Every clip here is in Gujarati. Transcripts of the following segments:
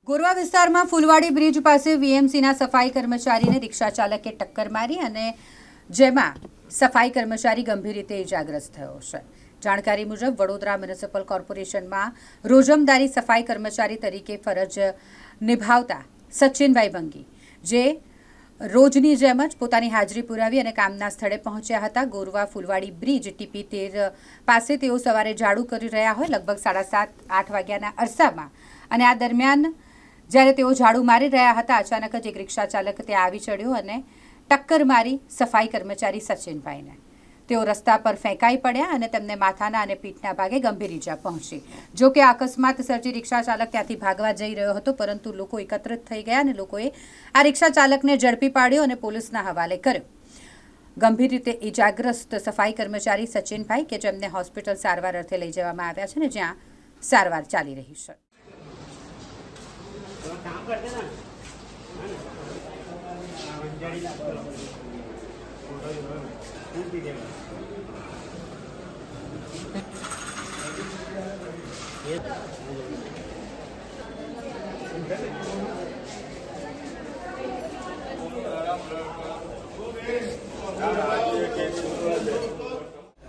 ગોરવા વિસ્તારમાં ફૂલવાડી બ્રિજ પાસે વીએમસીના સફાઈ કર્મચારીને રિક્ષા ચાલકે ટક્કર મારી અને જેમાં સફાઈ કર્મચારી ગંભીર રીતે ઇજાગ્રસ્ત થયો છે। જાણકારી મુજબ વડોદરા મ્યુનિસિપલ કોર્પોરેશનમાં રોજમદારી સફાઈ કર્મચારી તરીકે ફરજ નિભાવતા સચિનભાઈ ભંગી જે રોજની જેમ જ પોતાની હાજરી પુરાવી અને કામના સ્થળે પહોંચ્યા હતા। ગોરવા ફૂલવાડી બ્રિજ TP13 પાસે તેઓ સવારે ઝાડુ કરી રહ્યા હોય લગભગ 7:30-8 વાગ્યાના અરસામાં અને આ દરમિયાન જ્યારે તેઓ ઝાડુ મારી રહ્યા હતા અચાનક જ એક રિક્ષા ચાલક ત્યાં આવી ચડ્યો અને ટક્કર મારી સફાઈ કર્મચારી સચિનભાઈને। તેઓ રસ્તા પર ફેંકાઈ પડ્યા અને તેમને માથાના અને પીઠના ભાગે ગંભીર ઈજા પહોંચી। જો કે અકસ્માત સર્જી રિક્ષા ચાલક ત્યાંથી ભાગવા જઈ રહ્યો હતો પરંતુ લોકો એકત્રિત થઈ ગયા અને લોકોએ આ રિક્ષા ચાલકને ઝડપી પાડ્યો અને પોલીસના હવાલે કર્યો। ગંભીર રીતે ઇજાગ્રસ્ત સફાઈ કર્મચારી સચિનભાઈ કે જેમને હોસ્પિટલ સારવાર અર્થે લઈ જવામાં આવ્યા છે ને જ્યાં સારવાર ચાલી રહી છે।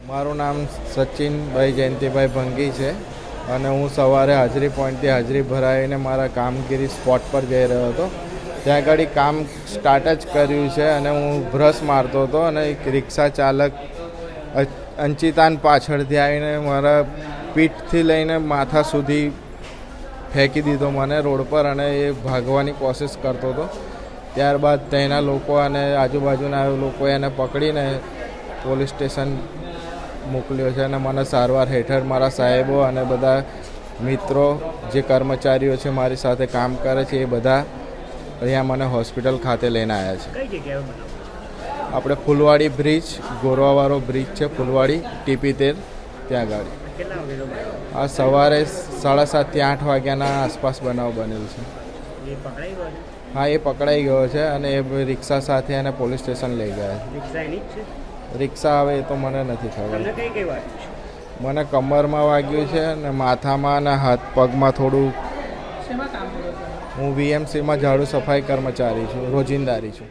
મારું નામ સચિનભાઈ જયંતિભાઈ ભંગી છે અને હું સવારે હાજરી પોઈન્ટથી હાજરી ભરાઈને મારા કામગીરી સ્પોટ પર જઈ રહ્યો હતો। ત્યાં આગળ કામ સ્ટાર્ટ જ કર્યું છે અને હું બ્રશ મારતો હતો અને એક રિક્ષા ચાલક અંચિતાન પાછળથી આવીને મારા પીઠથી લઈને માથા સુધી ફેંકી દીધો મને રોડ પર અને એ ભાગવાની કોશિશ કરતો હતો। ત્યારબાદ તેના લોકો અને આજુબાજુના લોકોએ એને પકડીને પોલીસ સ્ટેશન મોકલ્યો છે અને મને સારવાર હેઠળ મારા સાહેબો અને બધા મિત્રો જે કર્મચારીઓ છે મારી સાથે કામ કરે છે એ બધા અહીંયા મને હોસ્પિટલ ખાતે લઈને આવ્યા છે। આપણે ફૂલવાડી બ્રિજ ગોરવાવાળો બ્રિજ છે ફૂલવાડી TP13 ત્યાં આગળ આ સવારે 7:30 થી 8 વાગ્યાના આસપાસ બનાવ બનેલ છે। હા એ પકડાઈ ગયો છે અને એ રિક્ષા સાથે એને પોલીસ સ્ટેશન લઈ ગયા। રિક્ષા આવે એ તો મને નથી ખબર। મને કમરમાં વાગ્યું છે અને માથામાં અને હાથ પગમાં થોડું। હું VMCમાં ઝાડુ સફાઈ કર્મચારી છું રોજિંદારી છું।